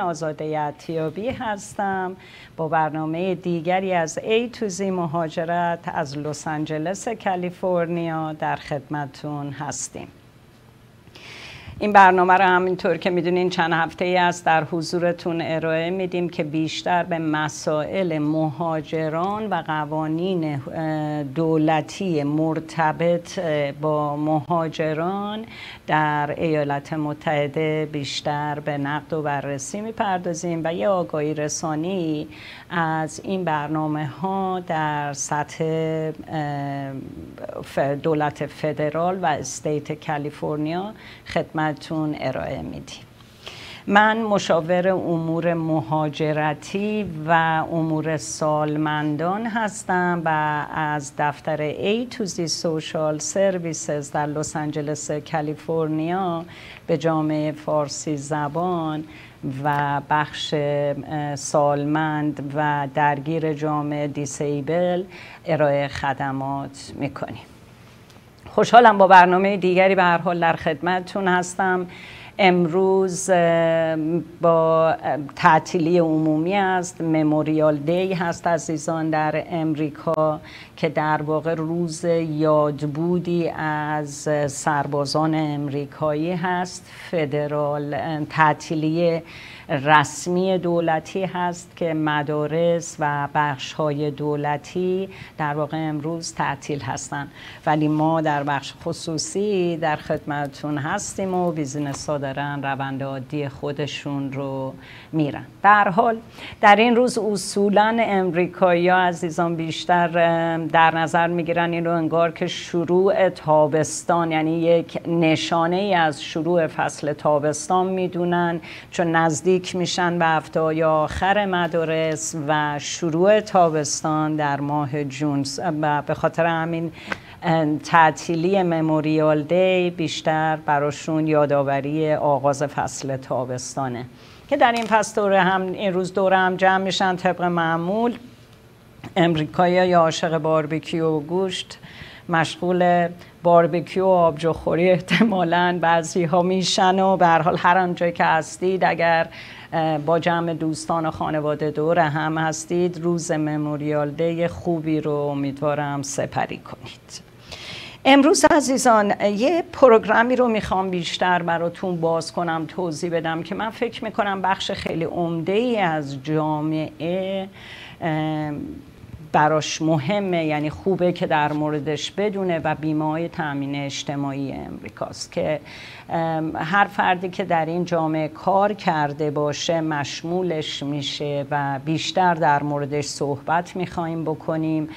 آزاده عطیابی هستم. با برنامه دیگری از A to Z مهاجرت از لس آنجلس کالیفرنیا در خدمتتون هستیم. این برنامه رو همینطور که میدونین چند هفته ای است در حضورتون ارائه میدیم که بیشتر به مسائل مهاجران و قوانین دولتی مرتبط با مهاجران در ایالات متحده بیشتر به نقد و بررسی میپردازیم و یه آگاهی رسانی از این برنامه ها در سطح دولت فدرال و استیت کالیفرنیا خدمتتون ارائه میدیم. من مشاور امور مهاجرتی و امور سالمندان هستم و از دفتر A to Z Social Services در لس آنجلس کالیفرنیا به جامعه فارسی زبان و بخش سالمند و درگیر جامعه دیسیبل ارائه خدمات میکنیم. خوشحالم با برنامه دیگری به هر حال در خدمتتون هستم. امروز با تعطیلی عمومی است، مموریال دی هست عزیزان در امریکا که در واقع روز یادبودی از سربازان امریکایی هست. فدرال تعطیلی رسمی دولتی هست که مدارس و بخش‌های دولتی در واقع امروز تعطیل هستند، ولی ما در بخش خصوصی در خدمتتون هستیم و بیزینس‌ها دارن روند عادی خودشون رو میرن. به هر حال در این روز اصولاً امریکایی‌ها عزیزان بیشتر در نظر میگیرن این رو انگار که شروع تابستان، یعنی یک نشانه ای از شروع فصل تابستان میدونن، چون نزدیک میشن به هفته‌های آخر مدارس و شروع تابستان در ماه جون و به خاطر همین تعطیلی مموریال دی بیشتر براشون یادآوری آغاز فصل تابستانه که در این فصل این روز دوره هم جمع میشن. طبق معمول امریکایی‌ها یا عاشق باربیکیو و گوشت مشغول باربیکیو و آبجوخوری احتمالاً بعضی ها میشن و به هر حال هر آنجایی که هستید اگر با جمع دوستان و خانواده دور هم هستید روز مموریال دی خوبی رو امیدوارم سپری کنید. امروز عزیزان یه پروگرامی رو میخوام بیشتر براتون باز کنم، توضیح بدم که من فکر میکنم بخش خیلی عمده‌ای از جامعه براش مهمه، یعنی خوبه که در موردش بدونه و بیمه‌های تأمین اجتماعی امریکاست که هر فردی که در این جامعه کار کرده باشه مشمولش میشه و بیشتر در موردش صحبت میخوایم بکنیم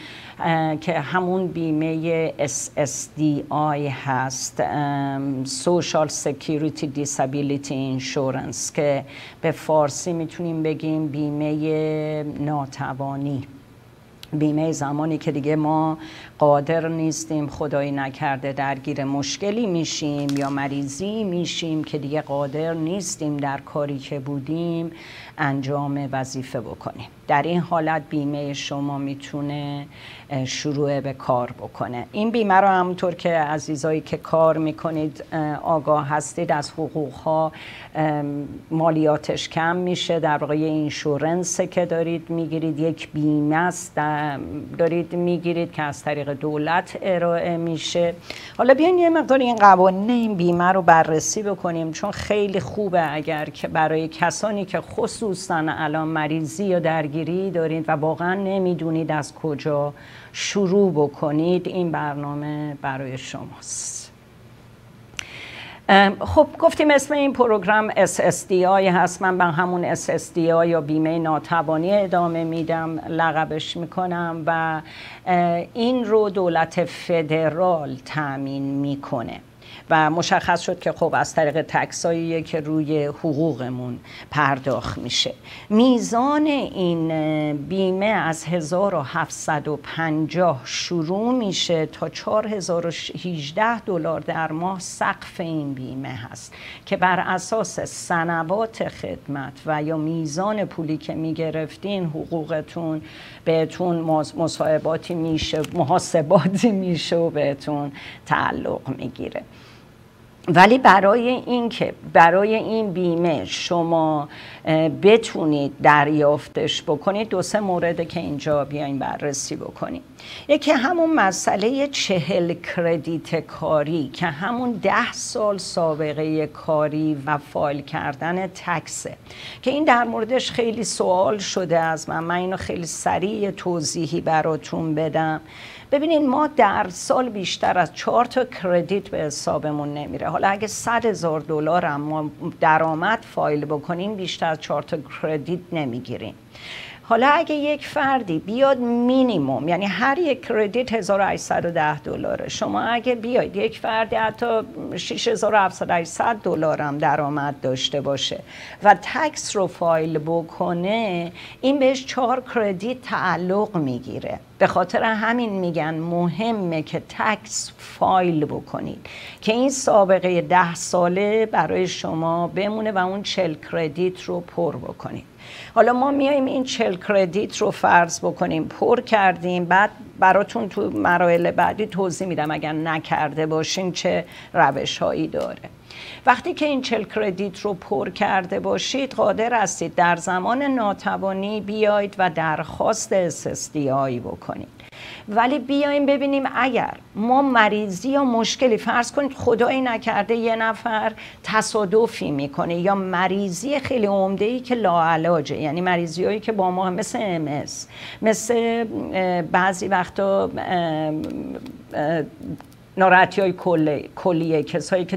که همون بیمه SSDI هست، Social Security Disability Insurance، که به فارسی میتونیم بگیم بیمه ناتوانی. بیمه زمانی که دیگه ما قادر نیستیم، خدایی نکرده درگیر مشکلی میشیم یا مریضی میشیم که دیگه قادر نیستیم در کاری که بودیم انجام وظیفه بکنیم. در این حالت بیمه شما میتونه شروع به کار بکنه. این بیمه رو همونطور که عزیزایی که کار میکنید آگاه هستید از حقوقها مالیاتش کم میشه. در واقع اینشورنس که دارید میگیرید یک بیمه است دارید میگیرید که از طریق دولت ارائه میشه. حالا بیاین یه مقدار این قوانین این بیمه رو بررسی بکنیم، چون خیلی خوبه اگر که برای کسانی که خصوصا الان مریضی یا درگیری دارید و واقعا نمیدونید از کجا شروع بکنید این برنامه برای شماست. خب گفتیم اسم این پروگرام SSDI هست. من به همون SSDI یا بیمه ناتوانی ادامه میدم، لقبش میکنم و این رو دولت فدرال تأمین میکنه و مشخص شد که خب از طریق تکساییه که روی حقوقمون پرداخت میشه. میزان این بیمه از 1750 شروع میشه تا 4018 دلار در ماه سقف این بیمه هست که بر اساس سنوات خدمت و یا میزان پولی که میگرفتین حقوقتون بهتون محاسباتی میشه و بهتون تعلق میگیره. ولی برای این بیمه شما بتونید دریافتش بکنید 2-3 مورده که اینجا بیاین بررسی بکنید. یکی همون مسئله 40 کردیت کاری که همون 10 سال سابقه کاری و فایل کردن تکسه که این در موردش خیلی سوال شده از من اینو خیلی سریع توضیحی براتون بدم. ببینید ما در سال بیشتر از 4 تا کردیت به حسابمون نمیره. حالا اگه $100,000 هم ما درآمد فایل بکنیم بیشتر از 4 تا کردیت نمیگیریم. حالا اگه یک فردی بیاد مینیموم، یعنی هر یک کردیت $1810، شما اگه بیاید یک فردی حتی $6,700 هم درآمد داشته باشه و تکس رو فایل بکنه، این بهش 4 کردیت تعلق میگیره. به خاطر همین میگن مهمه که تکس فایل بکنید که این سابقه 10 ساله برای شما بمونه و اون 40 کردیت رو پر بکنید. حالا ما میایم این 40 کردیت رو فرض بکنیم پر کردیم، بعد براتون تو مراحل بعدی توضیح میدم اگر نکرده باشین چه روش هایی داره. وقتی که این 40 کردیت رو پر کرده باشید قادر هستید در زمان ناتوانی بیایید و درخواست SSDI بکنید. ولی بیایم ببینیم اگر ما مریضی یا مشکلی، فرض کنید خدایی نکرده یه نفر تصادفی میکنه یا مریضی خیلی عمده‌ای که لاعلاجه، یعنی مریضی هایی که با ما مثل MS، مثل بعضی وقتا ناراحتی های کلیه، کسایی که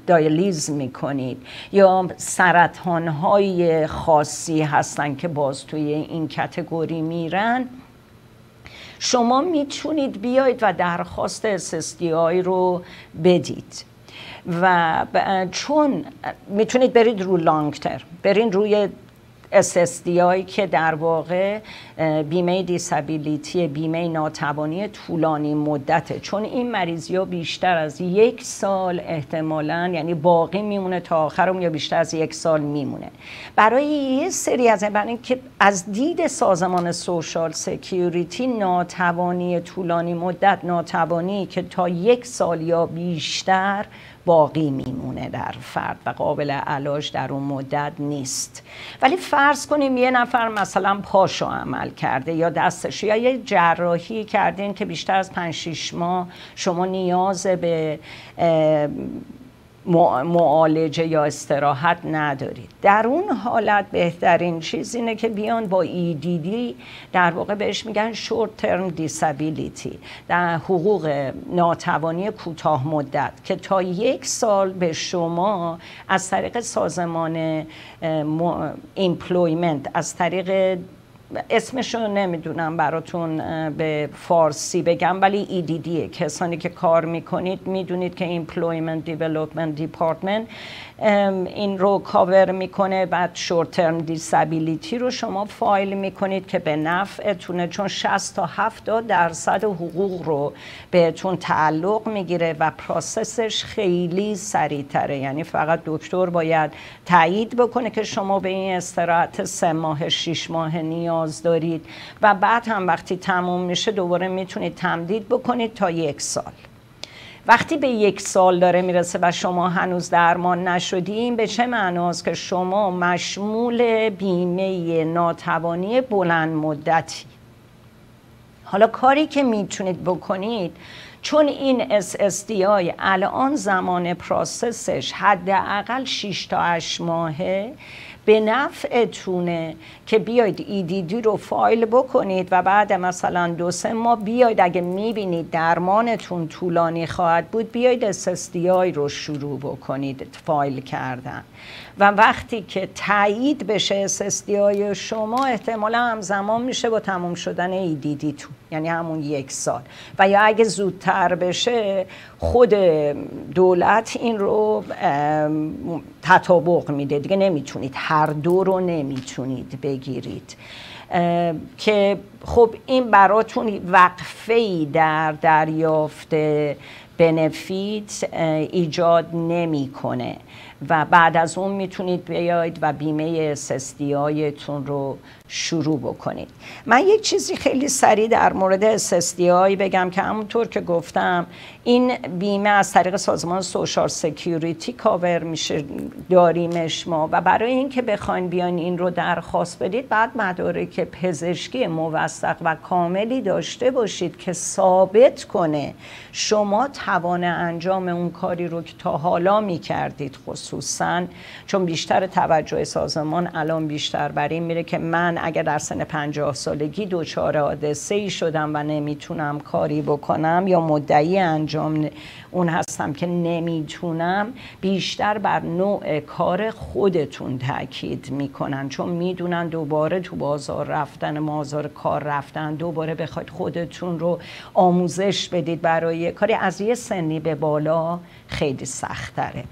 دیالیز میکنید یا سرطان های خاصی هستن که باز توی این کتگوری میرن، شما میتونید بیایید و درخواست SSDI رو بدید و چون میتونید برید رو لانگ ترم، برید روی SSDI که در واقع بیمه دیسابیلیتی، بیمه ناتوانی طولانی مدته، چون این مریضی ها بیشتر از 1 سال احتمالاً، یعنی باقی میمونه تا آخرم یا بیشتر از 1 سال میمونه. برای یه سری از این که از دید سازمان سوشال سکیوریتی ناتوانی طولانی مدت، ناتوانی که تا 1 سال یا بیشتر باقی میمونه در فرد و قابل علاج در اون مدت نیست. ولی فرض کنیم یه نفر مثلا پاشو عمل کرده یا دستش یا یه جراحی کردین که بیشتر از 5-6 ماه شما نیاز به معالجه یا استراحت ندارید. در اون حالت بهترین چیز اینه که بیان با EDD، در واقع بهش میگن short term disability، در حقوق ناتوانی کوتاه مدت که تا 1 سال به شما از طریق سازمان employment، از طریق اسمشو نمیدونم براتون به فارسی بگم ولی EDD، کسانی که کار میکنید میدونید که Employment Development Department این رو کاور میکنه. بعد شورت ترم دیسابیلیتی رو شما فایل میکنید که به نفعتونه، چون 60 تا 70% حقوق رو بهتون تعلق میگیره و پروسسش خیلی سریعتره. یعنی فقط دکتر باید تایید بکنه که شما به این استراحت 3 ماه 6 ماه نیاز دارید و بعد هم وقتی تموم میشه دوباره میتونید تمدید بکنید تا 1 سال. وقتی به 1 سال داره میرسه و شما هنوز درمان نشدین، به چه معناست؟ که شما مشمول بیمه ناتوانی بلند مدتی. حالا کاری که میتونید بکنید، چون این SSDI الان زمان پروسسش حداقل 6 تا 8 ماهه، به نفعتونه که بیاید EDD رو فایل بکنید و بعد مثلا 2-3 ماه بیاید، اگه میبینید درمانتون طولانی خواهد بود، بیاید SSDI رو شروع بکنید فایل کردن و وقتی که تایید بشه SSDI شما، احتمالا همزمان میشه با تموم شدن EDD تو، یعنی همون 1 سال. و یا اگه زودتر بشه خود دولت این رو تطابق میده دیگه، نمیتونید هر دو رو نمیتونید بگیرید که خب این براتون وقفه‌ای در دریافت بنفیت ایجاد نمیکنه و بعد از اون میتونید بیاید و بیمه SSDI-تون رو شروع بکنید. من یک چیزی خیلی سریع در مورد SSDI بگم که همونطور که گفتم این بیمه از طریق سازمان سوشال سکیوریتی کاور میشه، داریمش ما، و برای اینکه بخواین بیان این رو درخواست بدید بعد مدارک پزشکی موثق و کاملی داشته باشید که ثابت کنه شما توان انجام اون کاری رو که تا حالا میکردید، خصوصا چون بیشتر توجه سازمان الان بیشتر بر این میره که من اگر در سن 50 سالگی دچار حادثه‌ای شدم و نمیتونم کاری بکنم یا مدعی انجام اون هستم که نمیتونم، بیشتر بر نوع کار خودتون تاکید میکنن، چون میدونن دوباره تو بازار رفتن، بازار کار رفتن، دوباره بخواید خودتون رو آموزش بدید برای کاری از یه سنی به بالا خیلی سخت‌تره.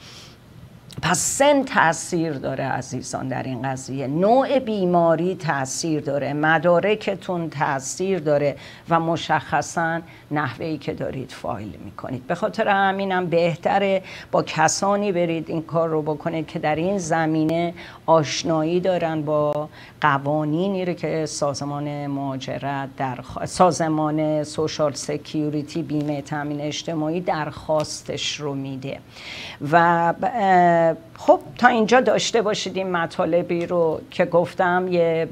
پس سن تأثیر داره عزیزان در این قضیه، نوع بیماری تأثیر داره، مدارکتون تأثیر داره و مشخصا نحوهی که دارید فایل میکنید. به خاطر همینم بهتره با کسانی برید این کار رو بکنید که در این زمینه آشنایی دارن با قوانینی رو که سازمان مهاجرت سازمان سوشال سکیوریتی، بیمه تامین اجتماعی درخواستش رو میده. و خب تا اینجا داشته باشید این مطالبی رو که گفتم، یه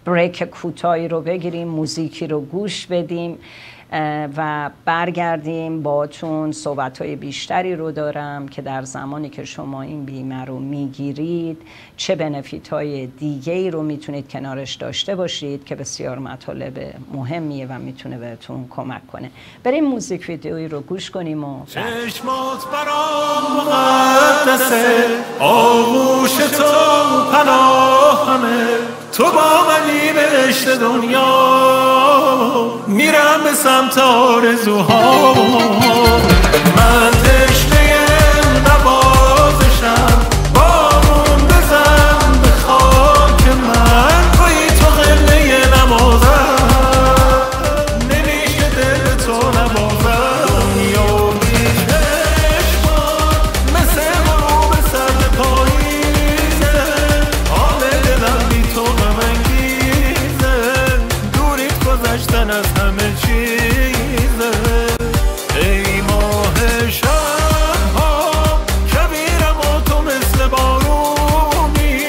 بریک کوتاهی رو بگیریم، موزیکی رو گوش بدیم و برگردیم باتون. صحبت‌های بیشتری رو دارم که در زمانی که شما این بیمه رو میگیرید چه بنفیت‌های دیگه‌ای رو میتونید کنارش داشته باشید که بسیار مطالب مهمیه و میتونه بهتون کمک کنه. بریم موزیک ویدیویی رو گوش کنیم و چشمات برام مقدسه، آغوش تو پناهمه، تو با منی بهشت دنیا، میرم به سمت آرزوها. من تشنه نوازشم، بارون بزن به خاک من، توی تو قله نمازم، نمیشه دل تو نبازم. دنیا بی چشمان مثل غروب سر پاییزه، حال دلم بی تو غم انگیزه، دوریت گذشتن از همه چیزه. ای ماه شبها کبیرم و تو مثل بارونی،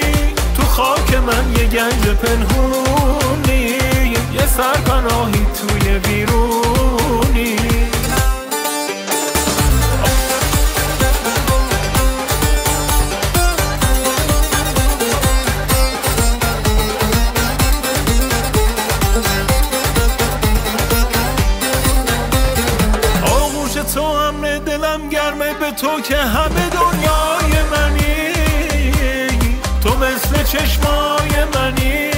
تو خاک من یه گنج پنهونی، یه سرپناهی توی ویرونی. تو امر دلم گرمه، به تو که همه دنیای منی، تو مثل چشمای منی،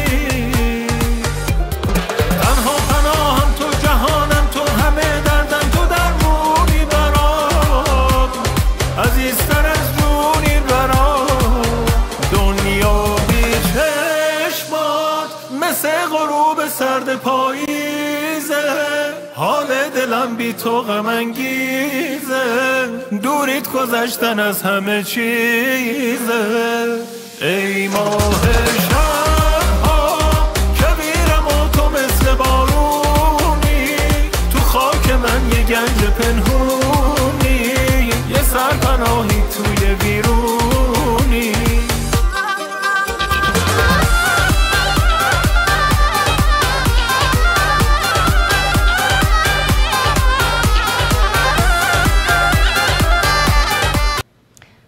تنها پناهم تو، جهانم تو، همه دردم تو، درمونی برام، عزیزتر از جونی برام. دنیا بی چشمات مثل غروب سرد پاییزه، حال دلم بی تو غم انگیزه، دوریت گذشتن از همه چیزه. ای ماه شبها کبیرم و تو مثل بارونی، تو خاک من یه گنج پنهونی، یه سرپناهی توی ویرونی.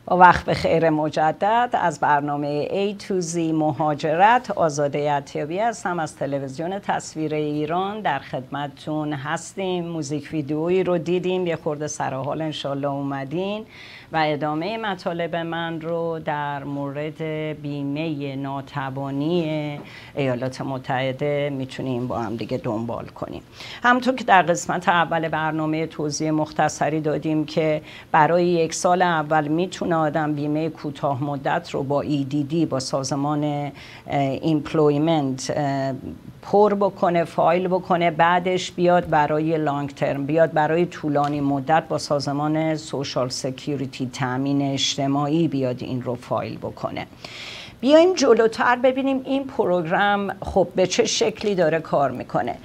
با وقت بخیر مجدد از برنامه A to Z مهاجرت، آزاده عطیابی هستم از تلویزیون تصویر ایران. در خدمتتون هستیم. موزیک ویدیویی رو دیدیم، یه خورده سرحال انشالله اومدین و ادامه مطالب من رو در مورد بیمه ناتوانی ایالات متحده میتونیم با هم دیگه دنبال کنیم. همونطور که در قسمت اول برنامه توضیح مختصری دادیم که برای 1 سال اول میتونه آدم بیمه کوتاه مدت رو با EDD، با سازمان ایمپلویمنت پر بکنه، فایل بکنه، بعدش بیاد برای لانگ ترم، بیاد برای طولانی مدت با سازمان سوشال سکیوریتی، تامین اجتماعی بیاد این رو فایل بکنه. بیایم جلوتر ببینیم این پروگرام خب به چه شکلی داره کار میکنه.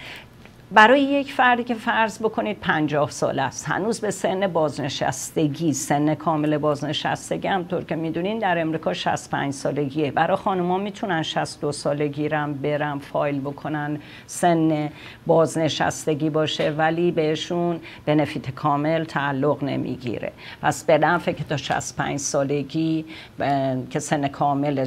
برای یک فردی که فرض بکنید 50 سال است، هنوز به سن بازنشستگی، سن کامل بازنشستگی همطور که میدونین در امریکا 65 سالگیه. برای خانوما میتونن 62 سالگی رم برن فایل بکنن، سن بازنشستگی باشه، ولی بهشون بنفیت کامل تعلق نمیگیره. پس به نفعه که تا 65 سالگی که سن کامل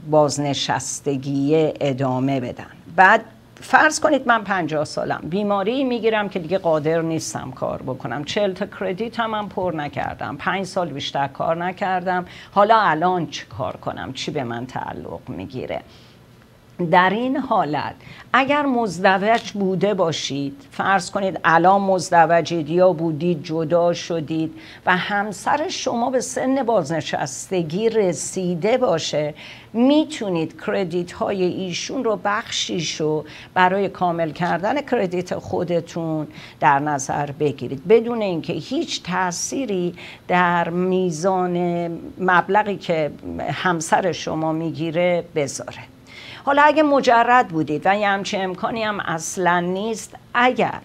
بازنشستگی ادامه بدن. بعد فرض کنید من 50 سالم، بیماری میگیرم که دیگه قادر نیستم کار بکنم، 40 تا کردیت هم پر نکردم، 5 سال بیشتر کار نکردم، حالا الان چی کار کنم؟ چی به من تعلق میگیره؟ در این حالت اگر مزدوج بوده باشید، فرض کنید الان مزدوجید یا بودید جدا شدید و همسر شما به سن بازنشستگی رسیده باشه، میتونید کردیت های ایشون رو بخشیشو برای کامل کردن کردیت خودتون در نظر بگیرید بدون اینکه هیچ تأثیری در میزان مبلغی که همسر شما میگیره بذاره. حالا اگه مجرد بودید و یه همچین امکانی هم اصلا نیست، اگر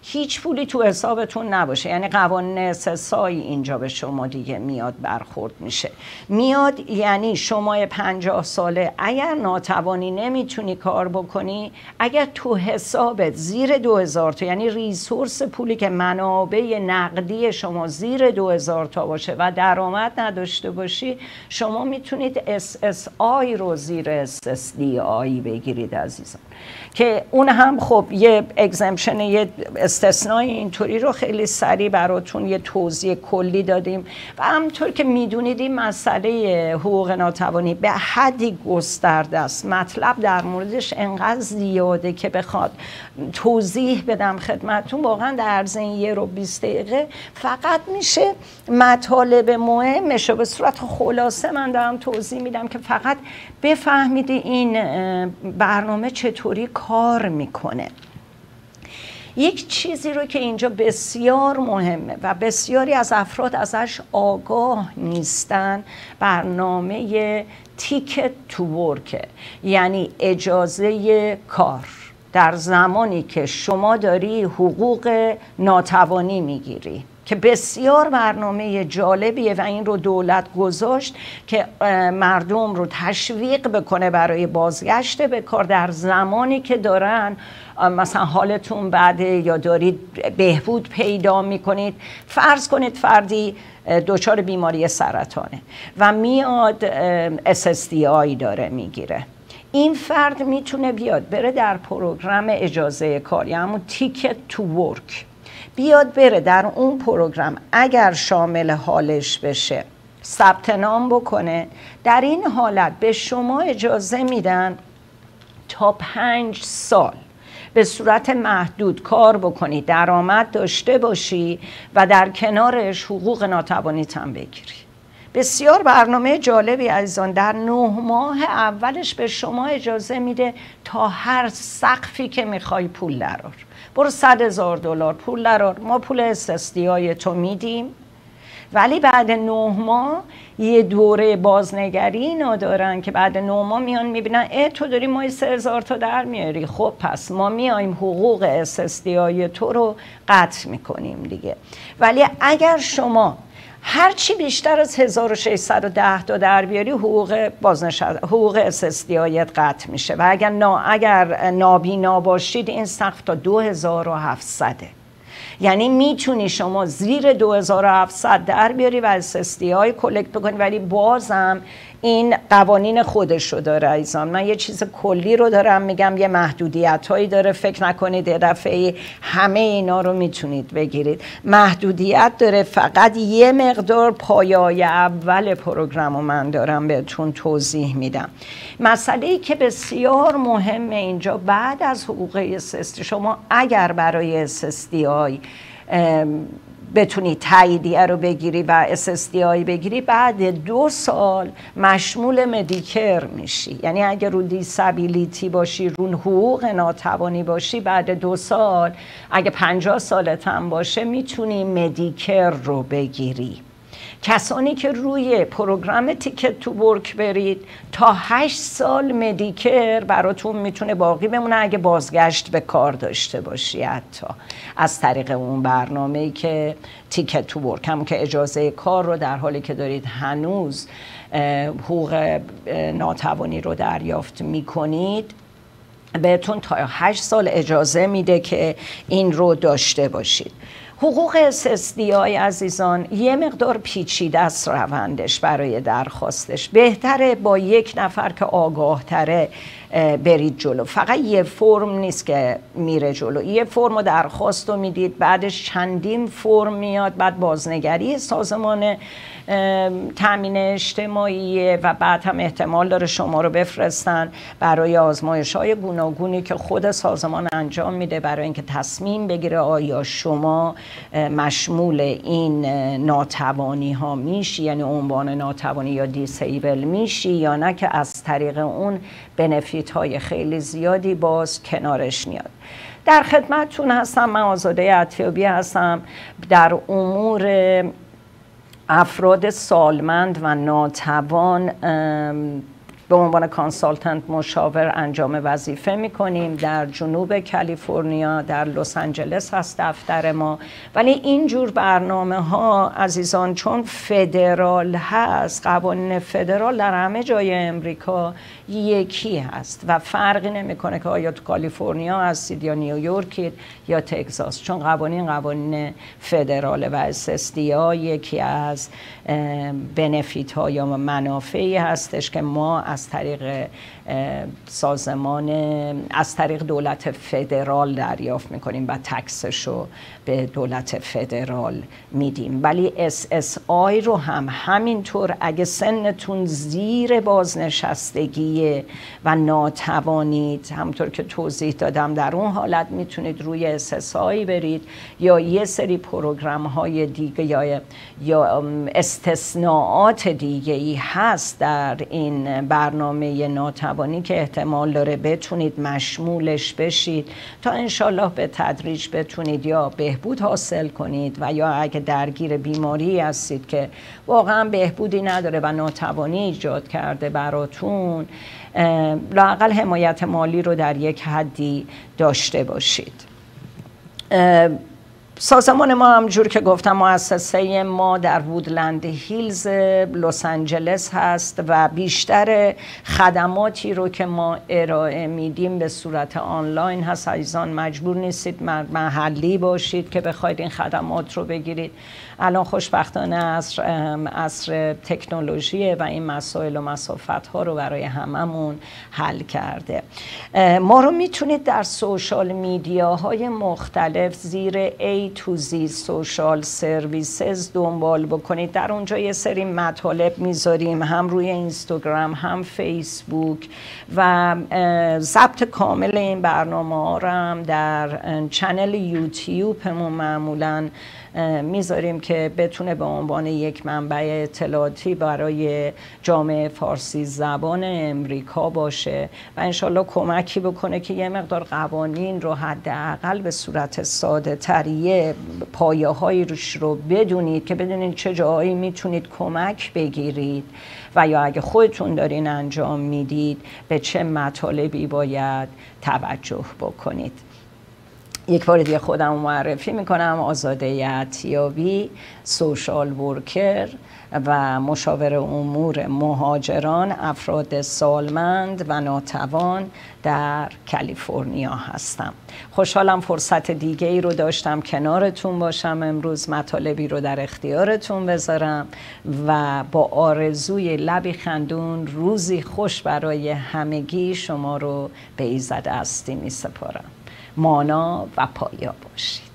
هیچ پولی تو حسابتون نباشه، یعنی قوانین استثنایی اینجا به شما دیگه میاد برخورد میشه، میاد یعنی شما 50 ساله اگر ناتوانی نمیتونی کار بکنی، اگر تو حسابت زیر 2000 تا، یعنی ریسورس پولی که منابع نقدی شما زیر 2000 تا باشه و درآمد نداشته باشی، شما میتونید SSI رو زیر SSDI بگیرید عزیزان، که اون هم خب یه اگزمپشن، یه استثنای اینطوری رو خیلی سریع براتون یه توضیح کلی دادیم. و همطور که میدونید این مسئله حقوق ناتوانی به حدی گسترده است، مطلب در موردش انقدر زیاده که بخواد توضیح بدم خدمتون واقعا در عرض این 1 رو 20 دقیقه فقط میشه مطالب مهمش رو به صورت خلاصه من دارم توضیح میدم که فقط بفهمید این برنامه چطوری کار میکنه. یک چیزی رو که اینجا بسیار مهمه و بسیاری از افراد ازش آگاه نیستن، برنامه تیکت تو ورک، یعنی اجازه کار در زمانی که شما داری حقوق ناتوانی میگیری، که بسیار برنامه جالبیه و این رو دولت گذاشت که مردم رو تشویق بکنه برای بازگشت به کار در زمانی که دارن مثلا حالتون بده یا دارید بهبود پیدا میکنید. فرض کنید فردی دچار بیماری سرطانه و میاد SSDI داره میگیره، این فرد میتونه بیاد بره در پروگرام اجازه کار، یعنی همون تیکت تو ورک، بیاد بره در اون پروگرام، اگر شامل حالش بشه ثبت نام بکنه. در این حالت به شما اجازه میدن تا 5 سال به صورت محدود کار بکنی، درآمد داشته باشی و در کنارش حقوق ناتوانیت هم بگیری. بسیار برنامه جالبی عزیزان. در 9 ماه اولش به شما اجازه میده تا هر سقفی که میخوای پول درار، برو $100,000 پول درار، ما پول SSDI تو میدیم، ولی بعد 9 ماه یه دوره بازنگری اینا دارن که بعد 9 ماه میان میبینن تو داری ماهی 3,000 تا در میاری، خب پس ما میایم حقوق SSDI تو رو قطع میکنیم دیگه. ولی اگر شما هرچی بیشتر از 1610 تا در بیاری حقوق SSDI قطع میشه و اگر نابینا باشید این سقف تا 2700. یعنی میتونی شما زیر 2700 در بیاری و SSDI کلکت بکنی، ولی بازم این قوانین خودش رو داره عزیزان. من یه چیز کلی رو دارم میگم، یه محدودیت هایی داره، فکر نکنید یه دفعه همه اینا رو میتونید بگیرید، محدودیت داره. فقط یه مقدار پایه‌های اول پروگرام رو من دارم بهتون توضیح میدم. مسئله‌ای که بسیار مهمه اینجا، بعد از حقوق SSDI شما اگر برای SSDI بتونی تاییدیه رو بگیری و SSDI بگیری، بعد 2 سال مشمول مدیکر میشی. یعنی اگر رو دیسابیلیتی باشی، رو حقوق ناتوانی باشی، بعد 2 سال اگه 50 سالت هم باشه میتونی مدیکر رو بگیری. کسانی که روی پروگرام تیکت تو ورک برید تا 8 سال مدیکر براتون میتونه باقی بمونه اگه بازگشت به کار داشته باشی، حتی از طریق اون برنامه‌ای که تیکت تو ورک، همون که اجازه کار رو در حالی که دارید هنوز حقوق ناتوانی رو دریافت میکنید بهتون تا 8 سال اجازه میده که این رو داشته باشید. حقوق SSDI عزیزان یه مقدار پیچیده است روندش برای درخواستش. بهتره با یک نفر که آگاه تره برید جلو. فقط یه فرم نیست که میره جلو، یه فرم و درخواست رو میدید، بعدش چندین فرم میاد، بعد بازنگری سازمان تامین اجتماعی و بعد هم احتمال داره شما رو بفرستن برای آزمایش‌های گوناگونی که خود سازمان انجام میده برای اینکه تصمیم بگیره آیا شما مشمول این ناتوانی ها میشی، یعنی عنوان ناتوانی یا دیسیبل میشی یا نه، که از طریق اون بنفیت های خیلی زیادی باز کنارش میاد. در خدمتتون هستم، من آزاده عطیابی هستم. در امور افراد سالمند و ناتوان به عنوان کانسالتنت مشاور انجام وظیفه میکنیم. در جنوب کالیفرنیا در لس آنجلس هست دفتر ما. ولی اینجور برنامه ها عزیزان چون فدرال هست، قوانین فدرال در همه جای امریکا یکی هست و فرقی نمیکنه که آیا تو کالیفرنیا هستید یا نیویورکید یا تگزاس، چون قوانین فدرال و SSDI یکی از بنفیت ها یا منافعی هستش که ما از طریق از طریق دولت فدرال دریافت میکنیم و تکسش رو به دولت فدرال میدیم. ولی SSI رو هم همینطور اگه سنتون زیر بازنشستگی و ناتوانید، همونطور که توضیح دادم، در اون حالت میتونید روی SSI برید یا یه سری پروگرام های دیگه یا استثناءات دیگه ای هست در این برنامه ناتوانی که احتمال داره بتونید مشمولش بشید تا انشالله به تدریج بتونید یا بهبود حاصل کنید و یا اگه درگیر بیماری هستید که واقعا بهبودی نداره و ناتوانی ایجاد کرده براتون، لااقل حمایت مالی رو در یک حدی داشته باشید. سازمان ما همجور که گفتم مؤسسه ما در وودلند هیلز لس آنجلس هست و بیشتر خدماتی رو که ما ارائه میدیم به صورت آنلاین هست. عزیزان مجبور نیستید محلی باشید که بخواید این خدمات رو بگیرید. الان خوشبختانه عصر تکنولوژی و این مسائل و مسافت ها رو برای هممون حل کرده. ما رو میتونید در سوشال میدیاهای مختلف زیر A to Z سوشال سرویسز دنبال بکنید. در اونجا یه سری مطالب میذاریم، هم روی اینستاگرام هم فیسبوک، و ضبط کامل این برنامه ها رو هم در چنل یوتیوبمون معمولاً میذاریم که بتونه به عنوان یک منبع اطلاعاتی برای جامعه فارسی زبان امریکا باشه و انشالله کمکی بکنه که یه مقدار قوانین رو حداقل به صورت ساده تریه پایه هایی رو بدونید که بدونید چه جایی میتونید کمک بگیرید و یا اگه خودتون دارین انجام میدید به چه مطالبی باید توجه بکنید. یک بار دیگه خودم معرفی میکنم، آزاده عطیابی، سوشال ورکر و مشاور امور مهاجران افراد سالمند و ناتوان در کالیفرنیا هستم. خوشحالم فرصت دیگه ای رو داشتم کنارتون باشم امروز، مطالبی رو در اختیارتون بذارم و با آرزوی لبی خندون روزی خوش برای همگی شما رو به ایزد هستی می سپارم. مانا و پایا باشید.